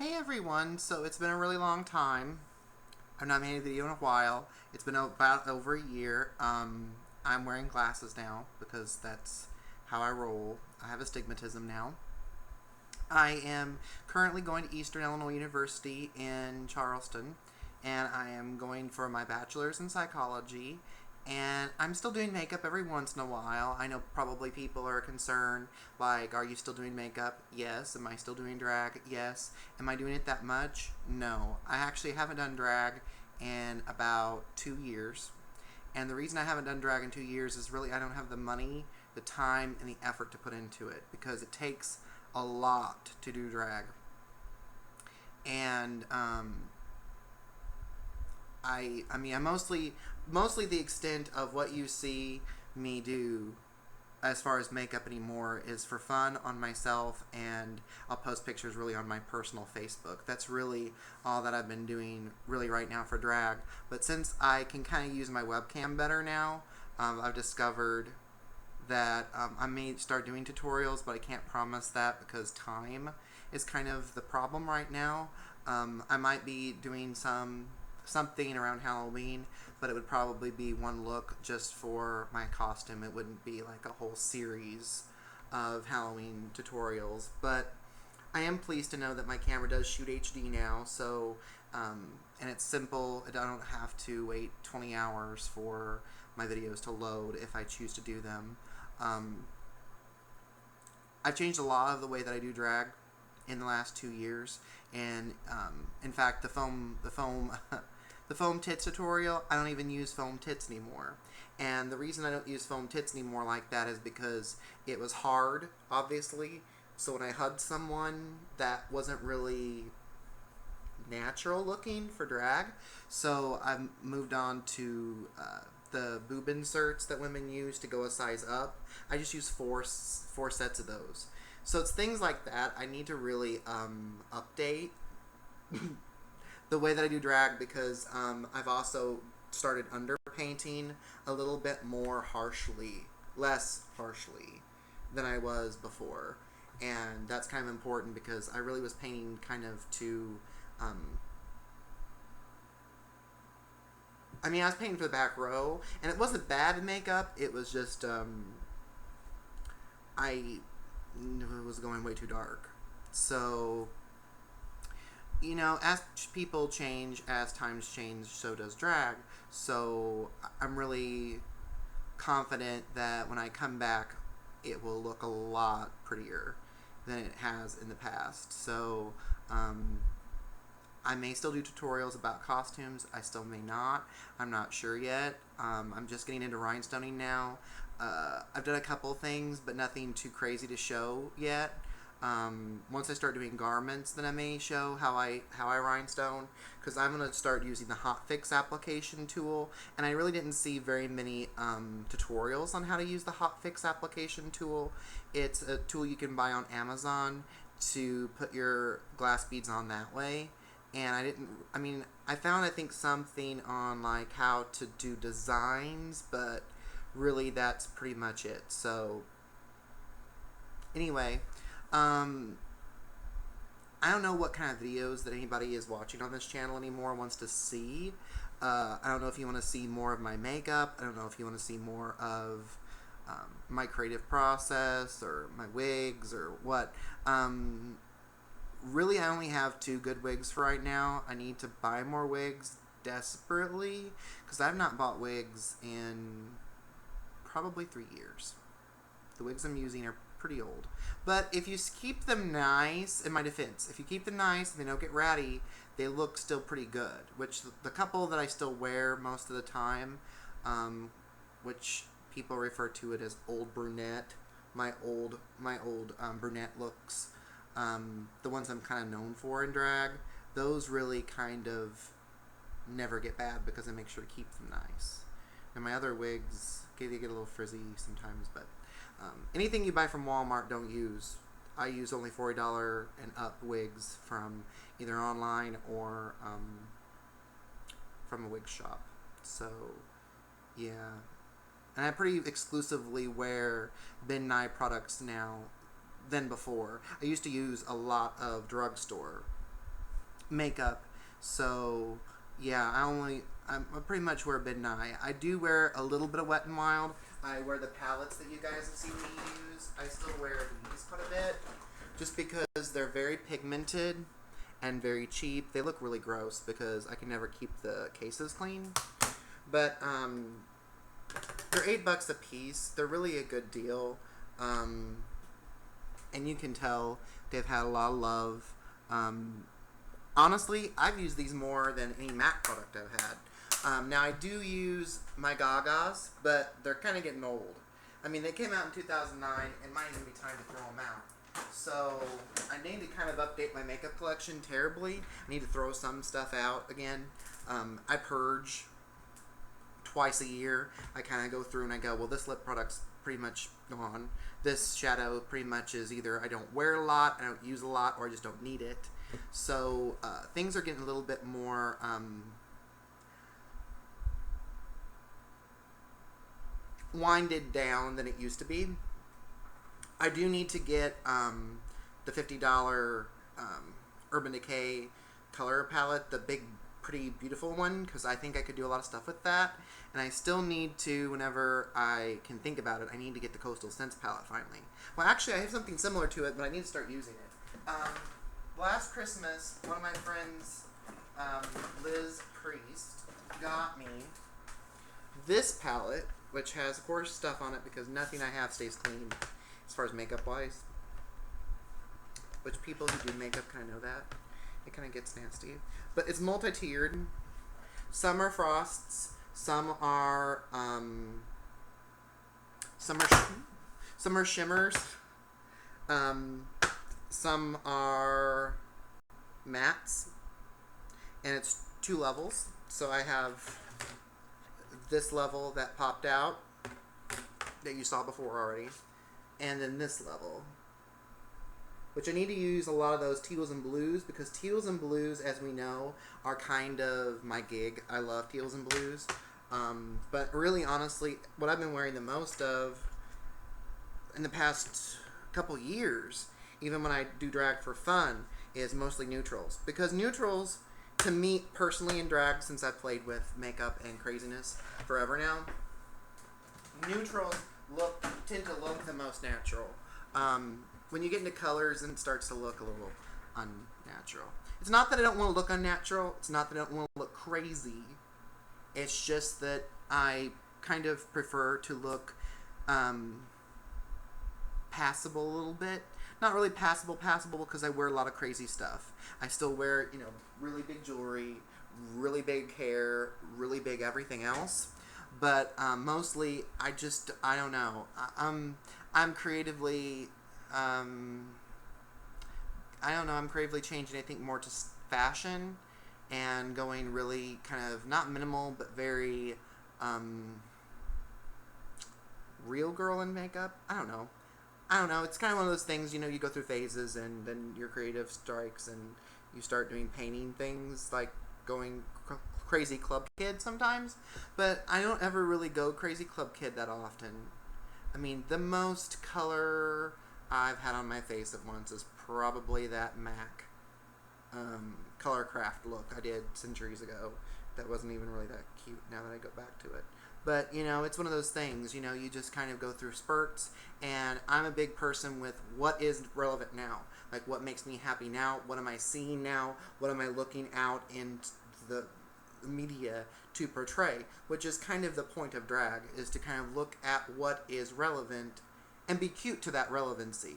Hey everyone, so it's been a really long time. I've not made a video in a while. It's been about over a year. I'm wearing glasses now because that's how I roll. I have astigmatism now. I am currently going to Eastern Illinois University in Charleston, and I am going for my bachelor's in psychology. And I'm still doing makeup every once in a while. I know probably people are concerned, like, are you still doing makeup? Yes. Am I still doing drag? Yes. Am I doing it that much? No. I actually haven't done drag in about 2 years. And the reason I haven't done drag in 2 years is really I don't have the money, the time, and the effort to put into it because it takes a lot to do drag. And I mostly the extent of what you see me do as far as makeup anymore is for fun on myself, and I'll post pictures really on my personal Facebook. That's really all that I've been doing really right now for drag. But since I can kind of use my webcam better now, I've discovered that I may start doing tutorials, but I can't promise that because time is kind of the problem right now. I might be doing something around Halloween, but it would probably be one look just for my costume. It wouldn't be like a whole series of Halloween tutorials. But I am pleased to know that my camera does shoot HD now, so and it's simple. I don't have to wait 20 hours for my videos to load if I choose to do them. Um, I've changed a lot of the way that I do drag in the last 2 years, and in fact, the foam tits tutorial, I don't even use foam tits anymore. And the reason I don't use foam tits anymore like that is because it was hard, obviously. So when I hugged someone, that wasn't really natural looking for drag. So I've moved on to the boob inserts that women use to go a size up. I just use four sets of those. So it's things like that I need to really update the way that I do drag because I've also started underpainting a little bit more harshly, less harshly than I was before. And that's kind of important because I really was painting kind of to um, I was painting for the back row, and it wasn't bad makeup. It was just I it was going way too dark. So as people change, as times change, so does drag. So I'm really confident that when I come back, it will look a lot prettier than it has in the past. So I may still do tutorials about costumes. I still may not. I'm not sure yet. I'm just getting into rhinestoning now. I've done a couple things, but nothing too crazy to show yet. Once I start doing garments, then I may show how I rhinestone, because I'm going to start using the Hotfix application tool, and I really didn't see very many tutorials on how to use the Hotfix application tool. It's a tool you can buy on Amazon to put your glass beads on that way. And I found, I think, something on like how to do designs, but really that's pretty much it. So anyway, um, I don't know what kind of videos that anybody is watching on this channel anymore wants to see. I don't know if you want to see more of my makeup. I don't know if you want to see more of my creative process or my wigs or what. Really, I only have 2 good wigs for right now. I need to buy more wigs desperately because I've not bought wigs in probably 3 years. The wigs I'm using are pretty old. But if you keep them nice, in my defense, if you keep them nice and they don't get ratty, they look still pretty good. Which the couple that I still wear most of the time, which people refer to it as old brunette, my old brunette looks, the ones I'm kind of known for in drag, those really kind of never get bad because I make sure to keep them nice. And my other wigs, they get a little frizzy sometimes, but anything you buy from Walmart, don't use. I use only $40 and up wigs from either online or from a wig shop. So, yeah. And I pretty exclusively wear Ben Nye products now than before. I used to use a lot of drugstore makeup. So yeah, I pretty much wear Midnight. I do wear a little bit of Wet n Wild. I wear the palettes that you guys have seen me use. I still wear these quite a bit, just because they're very pigmented and very cheap. They look really gross because I can never keep the cases clean. But they're $8 a piece. They're really a good deal, and you can tell they've had a lot of love. Honestly, I've used these more than any MAC product I've had. Now, I do use my Gagas, but they're kind of getting old. I mean, they came out in 2009, and might even be time to throw them out. So, I need to kind of update my makeup collection terribly. I need to throw some stuff out again. I purge twice a year. I kind of go through and I go, well, this lip product's pretty much gone. This shadow pretty much is either I don't wear a lot, I don't use a lot, or I just don't need it. So things are getting a little bit more winded down than it used to be. I do need to get the $50 Urban Decay color palette, the big, pretty, beautiful one, because I think I could do a lot of stuff with that. And I still need to, whenever I can think about it, I need to get the Coastal Scents palette finally. Well, actually, I have something similar to it, but I need to start using it. Last Christmas, one of my friends, Liz Priest, got me this palette, which has, of course, stuff on it because nothing I have stays clean as far as makeup-wise. Which people who do makeup kind of know that. It kind of gets nasty. But it's multi-tiered. Some are frosts. Some are shimmers. Some are mattes. And it's 2 levels. So I have this level that popped out that you saw before already. And then this level, which I need to use a lot of those teals and blues, because teals and blues, as we know, are kind of my gig. I love teals and blues. But really, honestly, what I've been wearing the most of in the past couple years, even when I do drag for fun, is mostly neutrals. Because neutrals, to me personally in drag, since I've played with makeup and craziness forever now, neutrals tend to look the most natural. When you get into colors, then it starts to look a little unnatural. It's not that I don't want to look unnatural. It's not that I don't want to look crazy. It's just that I kind of prefer to look passable a little bit. Not really passable because I wear a lot of crazy stuff. I still wear, really big jewelry, really big hair, really big everything else. But mostly, I don't know. I'm creatively, I don't know, I'm creatively changing, I think, more to fashion and going really kind of, not minimal, but very real girl in makeup. I don't know. It's kind of one of those things, you go through phases and then your creative strikes and you start doing painting things, like going crazy club kid sometimes. But I don't ever really go crazy club kid that often. I mean, the most color I've had on my face at once is probably that MAC color craft look I did centuries ago. That wasn't even really that cute now that I go back to it. But, it's one of those things, you just kind of go through spurts, and I'm a big person with what is relevant now. Like, what makes me happy now? What am I seeing now? What am I looking out into the media to portray? Which is kind of the point of drag, is to kind of look at what is relevant and be cute to that relevancy.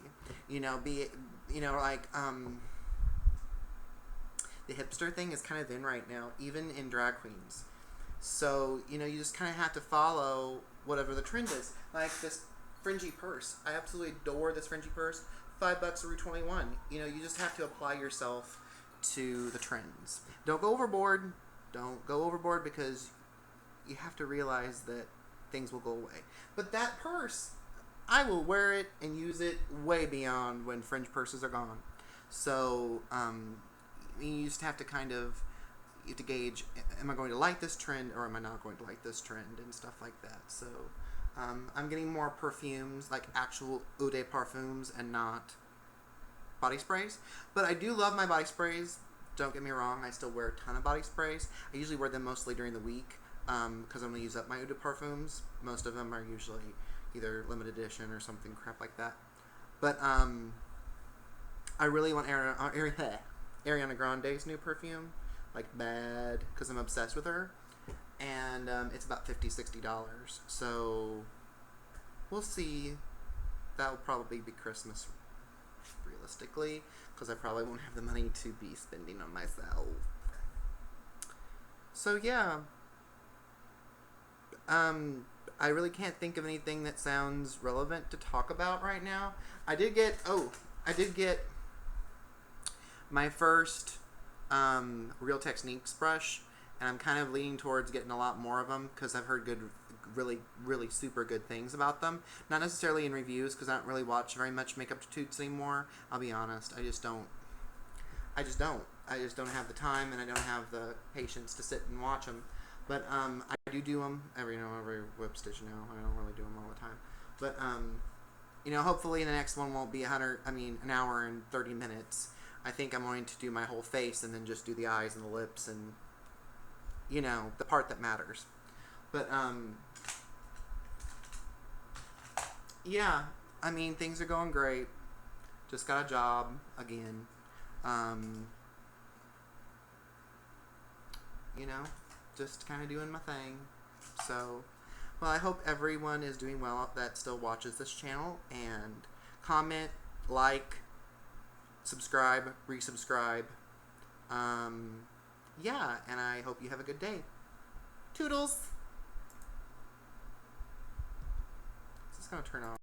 The hipster thing is kind of in right now, even in drag queens. So, you just kind of have to follow whatever the trend is. Like this fringy purse. I absolutely adore this fringy purse. $5 Rue 21. You just have to apply yourself to the trends. Don't go overboard. Don't go overboard, because you have to realize that things will go away. But that purse, I will wear it and use it way beyond when fringe purses are gone. So, you just have to kind of, you have to gauge, am I going to like this trend or am I not going to like this trend, and stuff like that. So I'm getting more perfumes, like actual eau de parfums and not body sprays. But I do love my body sprays. Don't get me wrong, I still wear a ton of body sprays. I usually wear them mostly during the week because I'm going to use up my Eau de Parfums. Most of them are usually either limited edition or something crap like that. But I really want Ariana Grande's new perfume, like bad, because I'm obsessed with her. And it's about $50-$60. So we'll see. That'll probably be Christmas, realistically, because I probably won't have the money to be spending on myself. So yeah, I really can't think of anything that sounds relevant to talk about right now. I did get my first Real Techniques brush, and I'm kind of leaning towards getting a lot more of them because I've heard really, really super good things about them. Not necessarily in reviews because I don't really watch very much makeup tutorials anymore. I'll be honest, I just don't have the time, and I don't have the patience to sit and watch them. But I do them every whip stitch now. I don't really do them all the time. But hopefully the next one won't be an hour and 30 minutes. I think I'm going to do my whole face and then just do the eyes and the lips and the part that matters. But yeah, things are going great. Just got a job again. Just kind of doing my thing. So, well, I hope everyone is doing well that still watches this channel, and comment, like, subscribe, resubscribe. Yeah, and I hope you have a good day. Toodles! Is this going to turn off?